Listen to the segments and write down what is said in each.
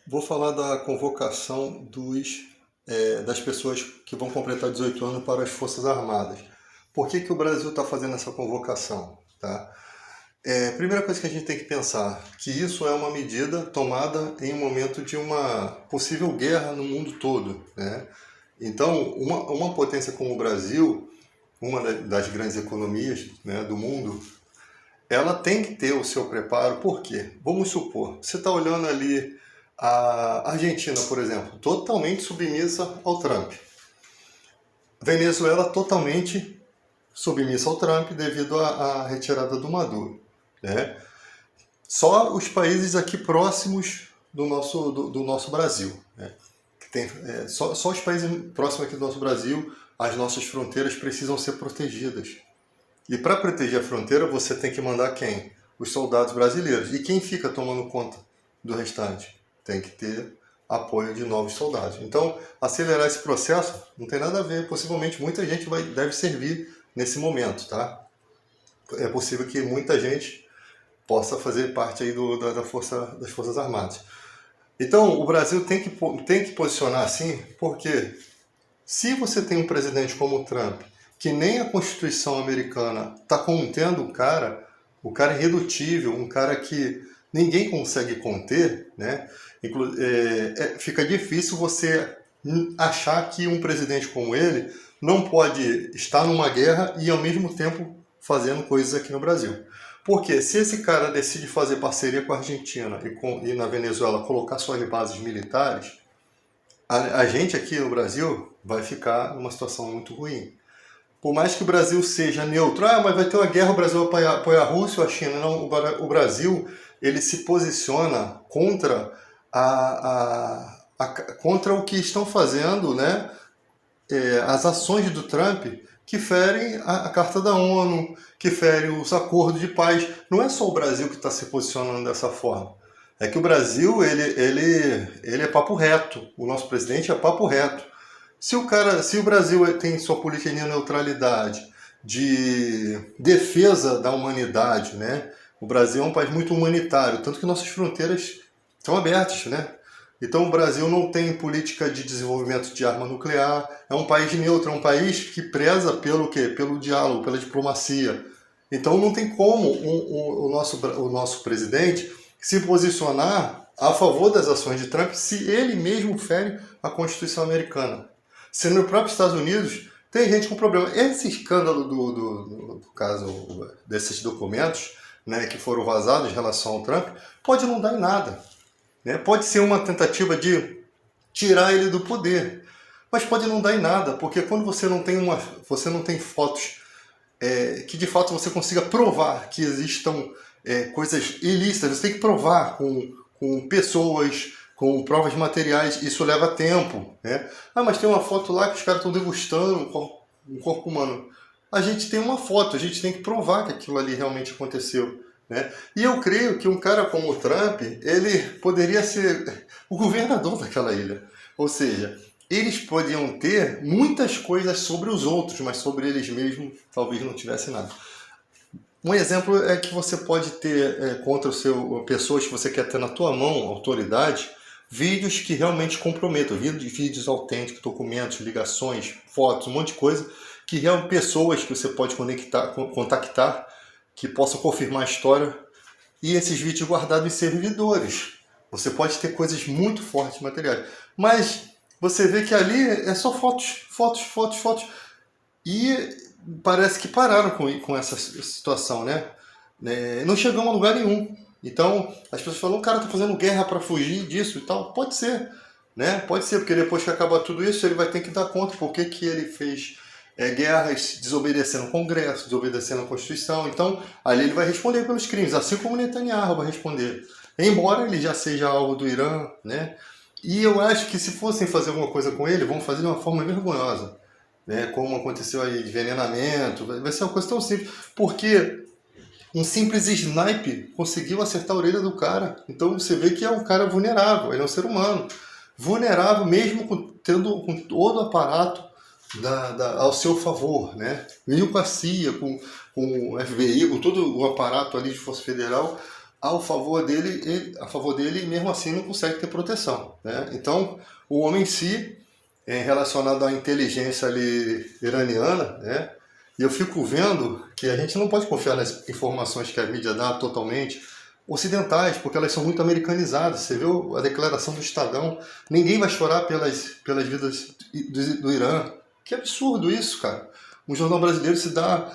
Vou falar da convocação das pessoas que vão completar 18 anos para as Forças Armadas. Por que o Brasil está fazendo essa convocação? Tá? Primeira coisa que a gente tem que pensar, que isso é uma medida tomada em um momento de uma possível guerra no mundo todo. Né? Então, uma potência como o Brasil, das grandes economias, né, do mundo, ela tem que ter o seu preparo. Por quê? Vamos supor, você está olhando ali a Argentina, por exemplo, totalmente submissa ao Trump. Venezuela totalmente submissa ao Trump devido à retirada do Maduro. Né? Só os países aqui próximos do nosso Brasil. Né? Só os países próximos aqui do nosso Brasil, as nossas fronteiras precisam ser protegidas. E para proteger a fronteira, você tem que mandar quem? Os soldados brasileiros. E quem fica tomando conta do restante? Tem que ter apoio de novos soldados. Então, acelerar esse processo não tem nada a ver. Possivelmente, muita gente deve servir nesse momento. Tá? É possível que muita gente possa fazer parte aí das Forças Armadas. Então, o Brasil tem que posicionar assim, porque se você tem um presidente como o Trump, que nem a Constituição americana está contendo o cara é irredutível, um cara que ninguém consegue conter, né? Fica difícil você achar que um presidente como ele não pode estar numa guerra e ao mesmo tempo fazendo coisas aqui no Brasil. Porque se esse cara decide fazer parceria com a Argentina e na Venezuela colocar suas bases militares, a gente aqui no Brasil vai ficar numa situação muito ruim. Por mais que o Brasil seja neutro, mas vai ter uma guerra, o Brasil apoia a Rússia ou a China. Não, o Brasil ele se posiciona contra, contra o que estão fazendo, né, as ações do Trump, que ferem a Carta da ONU, que ferem os acordos de paz. Não é só o Brasil que está se posicionando dessa forma. É que o Brasil ele é papo reto. O nosso presidente é papo reto. Se o Brasil tem sua política de neutralidade, de defesa da humanidade, né? O Brasil é um país muito humanitário, tanto que nossas fronteiras estão abertas, né? Então o Brasil não tem política de desenvolvimento de arma nuclear, é um país neutro, é um país que preza pelo quê? Pelo diálogo, pela diplomacia. Então não tem como o nosso presidente se posicionar a favor das ações de Trump se ele mesmo fere a Constituição americana. Se no próprio Estados Unidos tem gente com problema. Esse escândalo do caso desses documentos, né, que foram vazados em relação ao Trump, pode não dar em nada. Né? Pode ser uma tentativa de tirar ele do poder, mas pode não dar em nada, porque quando você não tem fotos que de fato você consiga provar que existam coisas ilícitas, você tem que provar com pessoas, com provas materiais, isso leva tempo. Né? Mas tem uma foto lá que os caras estão degustando um corpo humano. A gente tem uma foto, a gente tem que provar que aquilo ali realmente aconteceu. Né? E eu creio que um cara como o Trump, ele poderia ser o governador daquela ilha. Ou seja, eles podiam ter muitas coisas sobre os outros, mas sobre eles mesmos talvez não tivesse nada. Um exemplo é que você pode ter contra pessoas que você quer ter na tua mão, autoridade, vídeos que realmente comprometam, vídeos autênticos, documentos, ligações, fotos, um monte de coisa, que realmente pessoas que você pode contactar, que possam confirmar a história, e esses vídeos guardados em servidores. Você pode ter coisas muito fortes materiais. Mas você vê que ali é só fotos. E parece que pararam com essa situação, né? Não chegamos a lugar nenhum. Então, as pessoas falam, o cara tá fazendo guerra para fugir disso e tal. Pode ser, né? Pode ser, porque depois que acabar tudo isso, ele vai ter que dar conta por que ele fez guerras desobedecendo o Congresso, desobedecendo a Constituição. Então, ali ele vai responder pelos crimes, assim como Netanyahu vai responder. Embora ele já seja alvo do Irã, né? E eu acho que se fossem fazer alguma coisa com ele, vão fazer de uma forma vergonhosa. Né? Como aconteceu aí, envenenamento, vai ser uma coisa tão simples. Porque um simples snipe conseguiu acertar a orelha do cara. Então você vê que é um cara vulnerável, ele é um ser humano. Vulnerável mesmo tendo com todo o aparato ao seu favor, né? Mesmo com a CIA, com o FBI, com todo o aparato ali de Força Federal, a favor dele e mesmo assim não consegue ter proteção, né? Então, o homem em si, relacionado à inteligência ali iraniana, né? E eu fico vendo que a gente não pode confiar nas informações que a mídia dá totalmente ocidentais, porque elas são muito americanizadas. Você viu a declaração do Estadão, ninguém vai chorar pelas vidas do Irã. Que absurdo isso, cara. Um jornal brasileiro se dá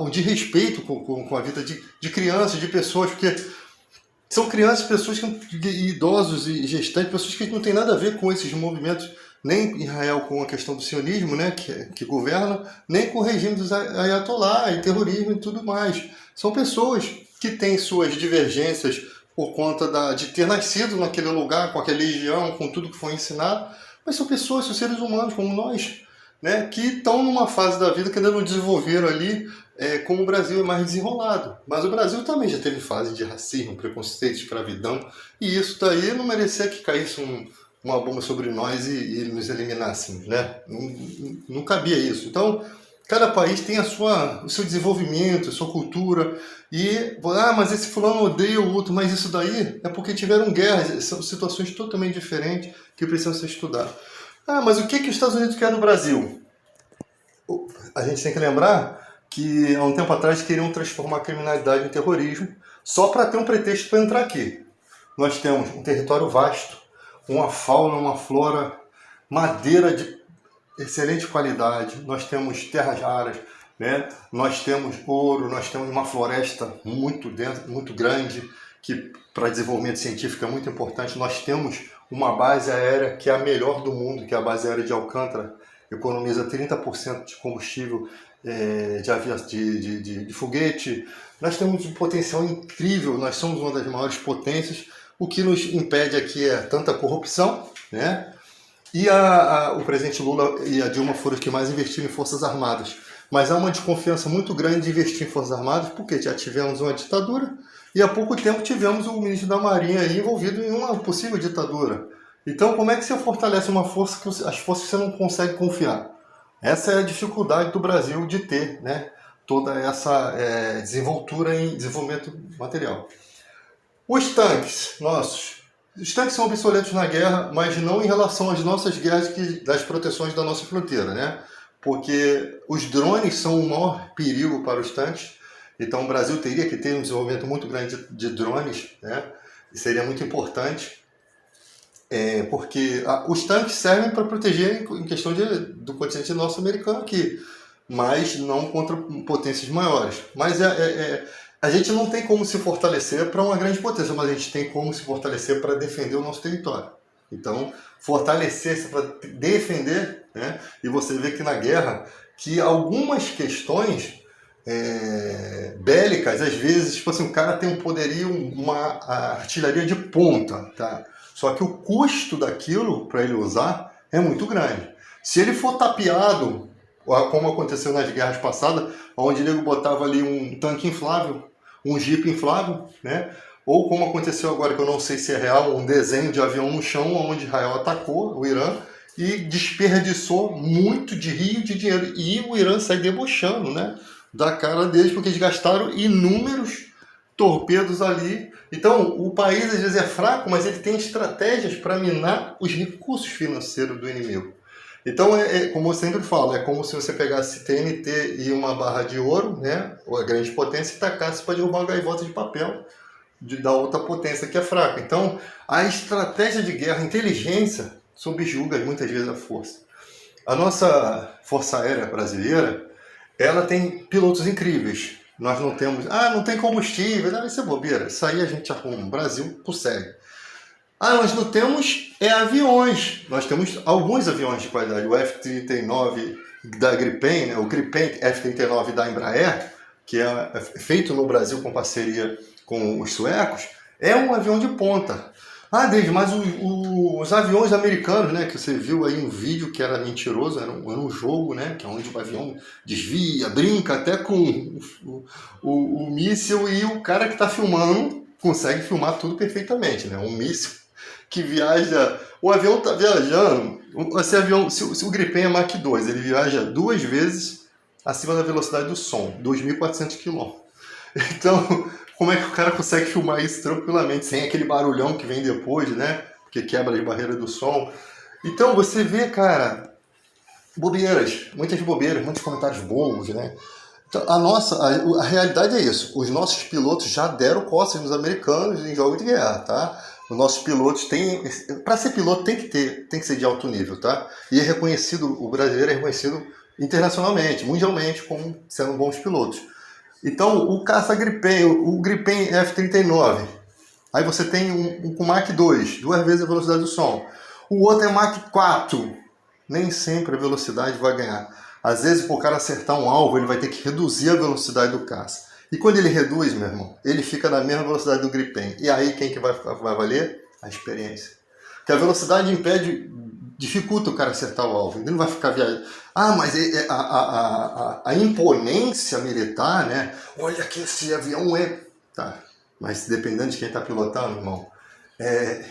um desrespeito com a vida de crianças, de pessoas, porque são crianças, pessoas idosos e gestantes, pessoas que não têm nada a ver com esses movimentos, nem Israel com a questão do sionismo, né, que governa, nem com o regime dos ayatollah e terrorismo e tudo mais. São pessoas que têm suas divergências por conta de ter nascido naquele lugar, com aquela religião, com tudo que foi ensinado, mas são pessoas, são seres humanos como nós, né, que estão numa fase da vida que ainda não desenvolveram ali, como o Brasil é mais desenrolado. Mas o Brasil também já teve fase de racismo, preconceito, escravidão, e isso daí não merecia que caísse uma bomba sobre nós e nos eliminassem, né? Não cabia isso. Então, cada país tem o seu desenvolvimento, a sua cultura, mas esse fulano odeia o outro, mas isso daí é porque tiveram guerras, são situações totalmente diferentes que precisam ser estudadas. Mas o que os Estados Unidos querem no Brasil? A gente tem que lembrar que há um tempo atrás queriam transformar a criminalidade em terrorismo só para ter um pretexto para entrar aqui. Nós temos um território vasto, uma fauna, uma flora, madeira de excelente qualidade, nós temos terras raras, né? Nós temos ouro, nós temos uma floresta muito densa, muito grande, que para desenvolvimento científico é muito importante. Nós temos uma base aérea que é a melhor do mundo, que é a base aérea de Alcântara, economiza 30% de combustível de foguete. Nós temos um potencial incrível, nós somos uma das maiores potências. O que nos impede aqui é tanta corrupção, né? E o presidente Lula e a Dilma foram os que mais investiram em Forças Armadas. Mas há uma desconfiança muito grande de investir em Forças Armadas, porque já tivemos uma ditadura e há pouco tempo tivemos o ministro da Marinha aí envolvido em uma possível ditadura. Então, como é que você fortalece uma força as forças que você não consegue confiar? Essa é a dificuldade do Brasil de ter, né, toda essa desenvoltura em desenvolvimento material. Os tanques nossos. Os tanques são obsoletos na guerra, mas não em relação às nossas guerras das proteções da nossa fronteira, né? Porque os drones são o maior perigo para os tanques. Então o Brasil teria que ter um desenvolvimento muito grande de drones, né? E seria muito importante, porque os tanques servem para proteger em questão do continente norte-americano aqui, mas não contra potências maiores. Mas a gente não tem como se fortalecer para uma grande potência, mas a gente tem como se fortalecer para defender o nosso território. Então, fortalecer-se para defender, né? E você vê que na guerra, que algumas questões bélicas, às vezes, tipo assim, o cara tem um poderio, uma artilharia de ponta, tá? Só que o custo daquilo para ele usar é muito grande. Se ele for tapeado, como aconteceu nas guerras passadas, onde o nego botava ali um tanque inflável, um jipe inflável, né? Ou como aconteceu agora, que eu não sei se é real, um desenho de avião no chão, onde Israel atacou o Irã e desperdiçou muito de rio de dinheiro. E o Irã sai debochando, né, da cara deles, porque eles gastaram inúmeros torpedos ali. Então, o país às vezes é fraco, mas ele tem estratégias para minar os recursos financeiros do inimigo. Então, como eu sempre falo, é como se você pegasse TNT e uma barra de ouro, né, ou a grande potência, e tacasse para derrubar uma gaivota de papel da outra potência que é fraca. Então, a estratégia de guerra, a inteligência, subjuga muitas vezes a força. A nossa Força Aérea brasileira, ela tem pilotos incríveis. Nós não temos, não tem combustível, isso é bobeira, isso aí a gente arruma, o Brasil consegue. Nós não temos aviões, nós temos alguns aviões de qualidade, o F-39 da Gripen, né, o Gripen F-39 da Embraer, que é feito no Brasil com parceria com os suecos, é um avião de ponta. David, mas os aviões americanos, né, que você viu aí um vídeo que era mentiroso, era um jogo, né, que é onde o avião desvia, brinca até com o míssil, e o cara que está filmando consegue filmar tudo perfeitamente, né, um míssil que viaja, o avião está viajando, esse avião, se o Gripen é Mach 2, ele viaja 2 vezes acima da velocidade do som, 2.400 km. Então, Como é que o cara consegue filmar isso tranquilamente, sem aquele barulhão que vem depois, né? Porque quebra as barreiras do som. Então você vê, cara, bobeiras, muitas bobeiras, muitos comentários bobos, né? Então, a realidade é isso. Os nossos pilotos já deram costas nos americanos em jogo de guerra, tá? Os nossos pilotos têm... Para ser piloto tem que ser de alto nível, tá? E é reconhecido, o brasileiro é reconhecido internacionalmente, mundialmente, como sendo bons pilotos. Então, o caça Gripen, o Gripen F-39, aí você tem um com Mach 2, 2 vezes a velocidade do som. O outro é Mach 4. Nem sempre a velocidade vai ganhar. Às vezes, para o cara acertar um alvo, ele vai ter que reduzir a velocidade do caça. E quando ele reduz, meu irmão, ele fica na mesma velocidade do Gripen. E aí, quem que vai valer? A experiência. Porque a velocidade dificulta o cara acertar o alvo. Ele não vai ficar viajando. Ah, mas a imponência militar, né? Olha que esse avião é... Tá, mas dependendo de quem está pilotando, irmão, é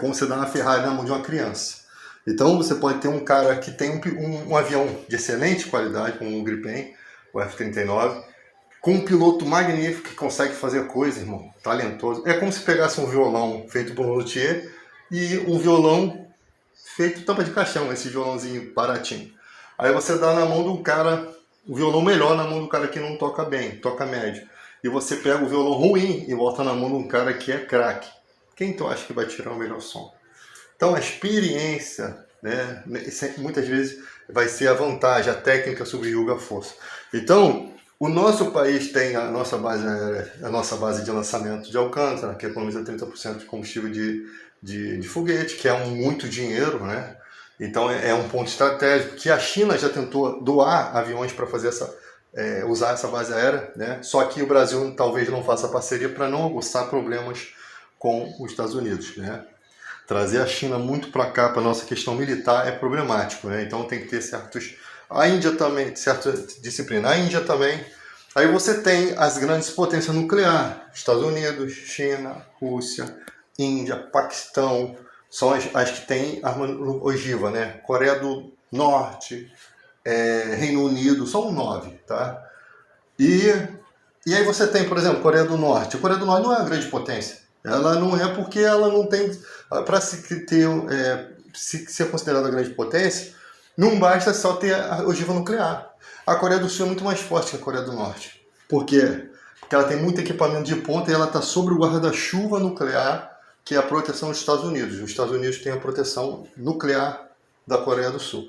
como você dar uma Ferrari na mão de uma criança. Então você pode ter um cara que tem um avião de excelente qualidade, como o Gripen, o F-39, com um piloto magnífico que consegue fazer coisa, irmão, talentoso. É como se pegasse um violão feito por um luthier e um violão feito tampa de caixão, esse violãozinho baratinho. Aí você dá na mão do cara, o violão melhor na mão do cara que não toca bem, toca médio. E você pega o violão ruim e bota na mão de um cara que é craque. Quem tu acha que vai tirar o melhor som? Então a experiência, né, muitas vezes vai ser a vantagem, a técnica subjuga a força. Então, o nosso país tem a nossa base de lançamento de Alcântara, que economiza 30% de combustível de foguete, que é muito dinheiro, né? Então é um ponto estratégico, que a China já tentou doar aviões para fazer usar essa base aérea, né? Só que o Brasil talvez não faça parceria para não aguçar problemas com os Estados Unidos, né? Trazer a China muito para cá, para a nossa questão militar, é problemático, né? Então tem que ter a Índia também, certa disciplina. A Índia também. Aí você tem as grandes potências nucleares. Estados Unidos, China, Rússia, Índia, Paquistão. São as que têm arma ogiva, né? Coreia do Norte, Reino Unido, são 9, tá? E aí você tem, por exemplo, Coreia do Norte. A Coreia do Norte não é uma grande potência. Ela não é porque ela não tem... Para se ser considerada grande potência, não basta só ter a ogiva nuclear. A Coreia do Sul é muito mais forte que a Coreia do Norte. Por quê? Porque ela tem muito equipamento de ponta e ela está sobre o guarda-chuva nuclear, que é a proteção dos Estados Unidos. Os Estados Unidos têm a proteção nuclear da Coreia do Sul.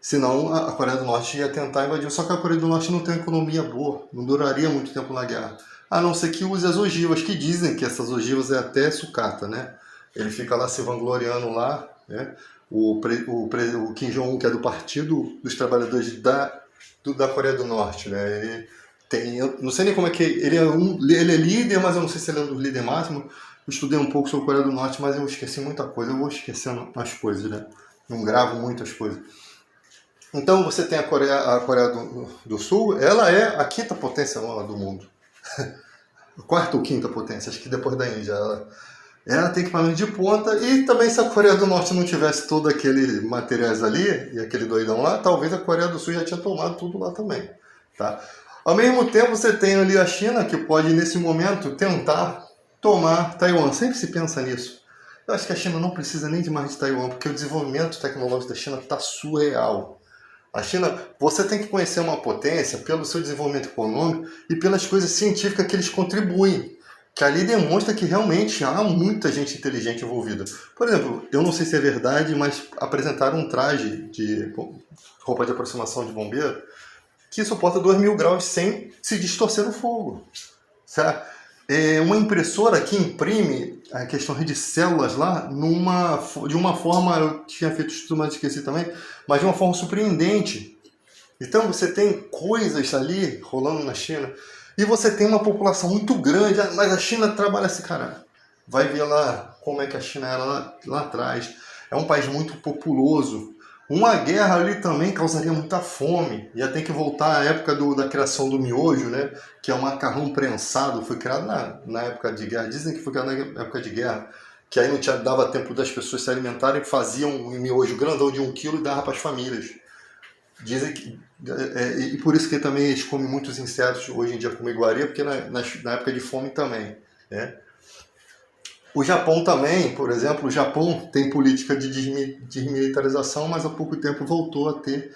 Senão a Coreia do Norte ia tentar invadir. Só que a Coreia do Norte não tem uma economia boa, não duraria muito tempo na guerra. A não ser que use as ogivas, que dizem que essas ogivas é até sucata, né? Ele fica lá se vangloriando lá, né? O Kim Jong-un, que é do Partido dos Trabalhadores da Coreia do Norte, né? Ele tem, eu não sei nem como é que ele é líder, mas eu não sei se ele é um dos líderes máximos. Eu estudei um pouco sobre a Coreia do Norte, mas eu esqueci muita coisa. Eu vou esquecendo as coisas, né? Não gravo muitas coisas. Então você tem a Coreia do Sul, ela é a quinta potência do mundo. A quarta ou quinta potência, acho que depois da Índia. Ela tem equipamento de ponta, e também se a Coreia do Norte não tivesse todo aquele materiais ali, e aquele doidão lá, talvez a Coreia do Sul já tinha tomado tudo lá também. Tá? Ao mesmo tempo você tem ali a China, que pode nesse momento tentar tomar Taiwan. Sempre se pensa nisso. Eu acho que a China não precisa nem de mais de Taiwan, porque o desenvolvimento tecnológico da China está surreal. A China, você tem que conhecer uma potência pelo seu desenvolvimento econômico e pelas coisas científicas que eles contribuem, que ali demonstra que realmente há muita gente inteligente envolvida. Por exemplo, eu não sei se é verdade, mas apresentaram um traje de roupa de aproximação de bombeiro que suporta 2.000 graus sem se distorcer no fogo. Certo? É uma impressora que imprime a questão de células lá de uma forma, eu tinha feito estudo, mas esqueci também, mas de uma forma surpreendente. Então você tem coisas ali rolando na China e você tem uma população muito grande, mas a China trabalha assim, cara. Vai ver lá como é que a China era lá atrás. É um país muito populoso. Uma guerra ali também causaria muita fome. Ia ter que voltar à época da criação do miojo, né? Que é um macarrão prensado. Foi criado na época de guerra. Dizem que foi criado na época de guerra. Que aí não dava tempo das pessoas se alimentarem. Faziam um miojo grandão de 1 quilo e dava para as famílias. Dizem que, e por isso que também eles comem muitos insetos hoje em dia como iguaria, porque na época de fome também, né? O Japão também, por exemplo, o Japão tem política de desmilitarização, mas há pouco tempo voltou a ter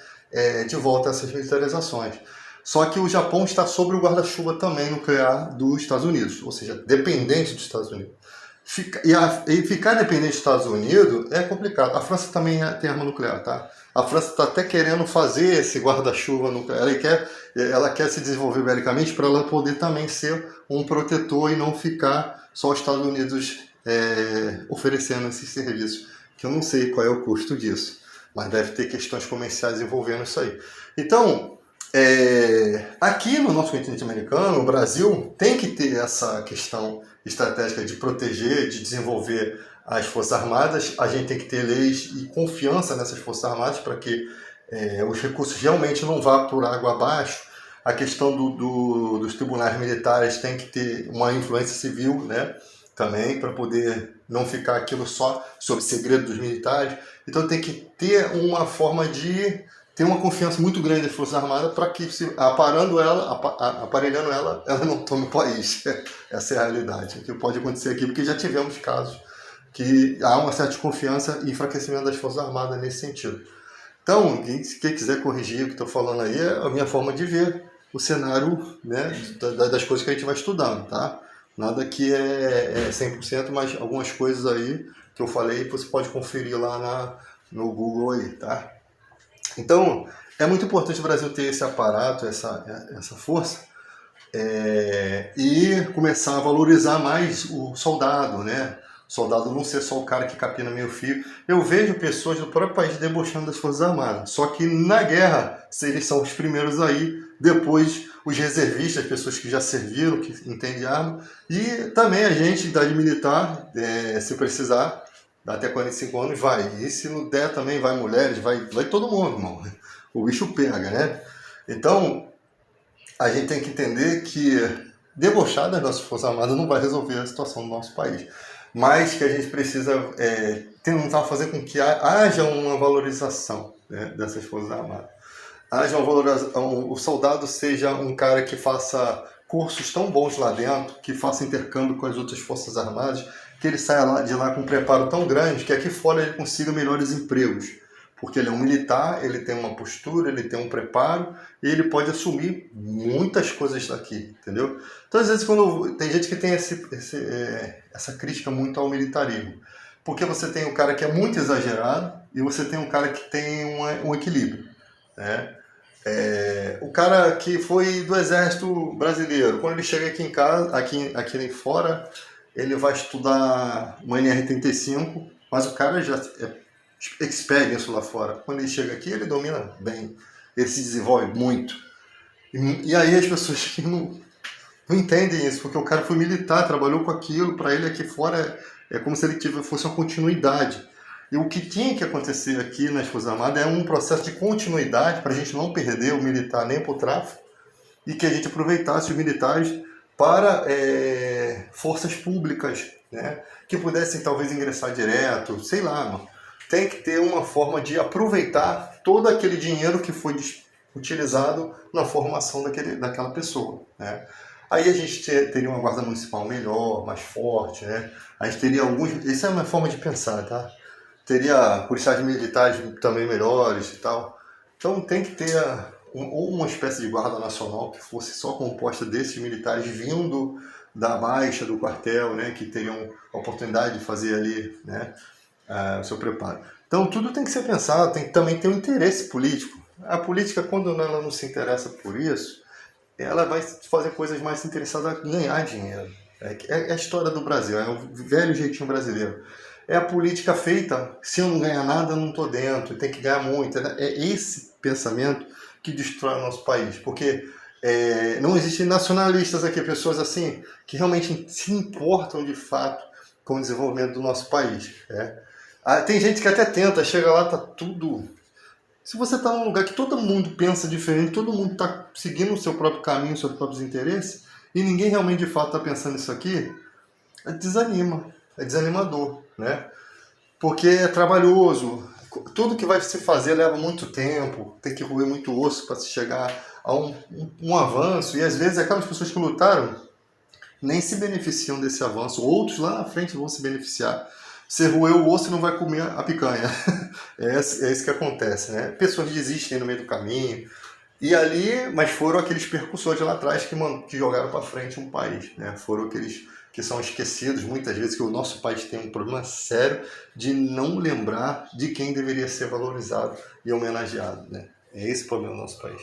de volta essas militarizações. Só que o Japão está sob o guarda-chuva também nuclear dos Estados Unidos, ou seja, dependente dos Estados Unidos. E ficar dependente dos Estados Unidos é complicado. A França também tem arma nuclear, tá? A França está até querendo fazer esse guarda-chuva nuclear. Ela quer se desenvolver belicamente para ela poder também ser um protetor e não ficar só os Estados Unidos oferecendo esses serviços, que eu não sei qual é o custo disso, mas deve ter questões comerciais envolvendo isso aí. Então, aqui no nosso continente americano, o Brasil tem que ter essa questão estratégica de proteger, de desenvolver as Forças Armadas. A gente tem que ter leis e confiança nessas Forças Armadas para que os recursos realmente não vá por água abaixo. A questão dos tribunais militares tem que ter uma influência civil, né, também, para poder não ficar aquilo só sob segredo dos militares. Então tem que ter uma forma de ter uma confiança muito grande das Forças Armadas para que, aparelhando ela, ela não tome o país. Essa é a realidade. O que pode acontecer aqui, porque já tivemos casos que há uma certa desconfiança e enfraquecimento das Forças Armadas nesse sentido. Então, quem quiser corrigir o que estou falando aí, é a minha forma de ver o cenário, né, das coisas que a gente vai estudando, tá? Nada que é 100%, mas algumas coisas aí que eu falei, você pode conferir lá no Google aí, tá? Então, é muito importante o Brasil ter esse aparato, essa força, e começar a valorizar mais o soldado, né? O soldado não ser só o cara que capina meio fio. Eu vejo pessoas do próprio país debochando das Forças Armadas, só que na guerra eles são os primeiros aí, depois os reservistas, as pessoas que já serviram, que entendem arma, e também a gente, idade militar, se precisar, até 45 anos vai. E se não der também, vai mulheres, vai todo mundo, irmão. O bicho pega, né? Então, a gente tem que entender que debochar das nossas Forças Armadas não vai resolver a situação do nosso país. Mas que a gente precisa tentar fazer com que haja uma valorização, né, dessas Forças Armadas. Haja uma valorização, o soldado seja um cara que faça cursos tão bons lá dentro, que faça intercâmbio com as outras Forças Armadas, que ele saia de lá com um preparo tão grande que aqui fora ele consiga melhores empregos. Porque ele é um militar, ele tem uma postura, ele tem um preparo e ele pode assumir muitas coisas daqui, entendeu? Então, às vezes, tem gente que tem essa crítica muito ao militarismo. Porque você tem um cara que é muito exagerado e você tem um cara que tem um equilíbrio, né? O cara que foi do Exército Brasileiro, quando ele chega aqui em casa, aqui fora, ele vai estudar uma NR-35, mas o cara já é expert nisso lá fora. Quando ele chega aqui, ele domina bem, ele se desenvolve muito. E aí as pessoas que não entendem isso, porque o cara foi militar, trabalhou com aquilo, para ele aqui fora é como se ele fosse uma continuidade. E o que tinha que acontecer aqui nas Forças Armadas é um processo de continuidade para a gente não perder o militar nem para o tráfico e que a gente aproveitasse os militares para forças públicas, né, que pudessem talvez ingressar direto, sei lá, mano. Tem que ter uma forma de aproveitar todo aquele dinheiro que foi utilizado na formação daquela pessoa, né? Aí a gente teria uma guarda municipal melhor, mais forte, né? A gente teria isso é uma forma de pensar, tá? Teria policiais militares também melhores e tal. Então tem que ter ou uma espécie de guarda nacional que fosse só composta desses militares vindo da baixa, do quartel, né? Que teriam a oportunidade de fazer ali, né, o seu preparo. Então tudo tem que ser pensado, tem que também ter um interesse político. A política, quando ela não se interessa por isso, ela vai fazer coisas mais interessadas em ganhar dinheiro. É a história do Brasil, é o velho jeitinho brasileiro. É a política feita, se eu não ganhar nada, eu não estou dentro, tem que ganhar muito. É esse pensamento que destrói o nosso país, porque não existem nacionalistas aqui, pessoas assim, que realmente se importam de fato com o desenvolvimento do nosso país. Tem gente que até tenta, chega lá, tá tudo... Se você está num lugar que todo mundo pensa diferente, todo mundo está seguindo o seu próprio caminho, os seus próprios interesses, e ninguém realmente de fato está pensando nisso aqui, desanima, é desanimador, né? Porque é trabalhoso. tudo que vai se fazer leva muito tempo, tem que roer muito osso para se chegar a um avanço, e às vezes aquelas pessoas que lutaram nem se beneficiam desse avanço, outros lá na frente vão se beneficiar. Você roeu o osso e não vai comer a picanha. É isso que acontece, né? Pessoas desistem no meio do caminho, e ali, mas foram aqueles percussores lá atrás que jogaram para frente um país, né? Foram aqueles que são esquecidos muitas vezes, que o nosso país tem um problema sério de não lembrar de quem deveria ser valorizado e homenageado, né? É esse o problema do nosso país.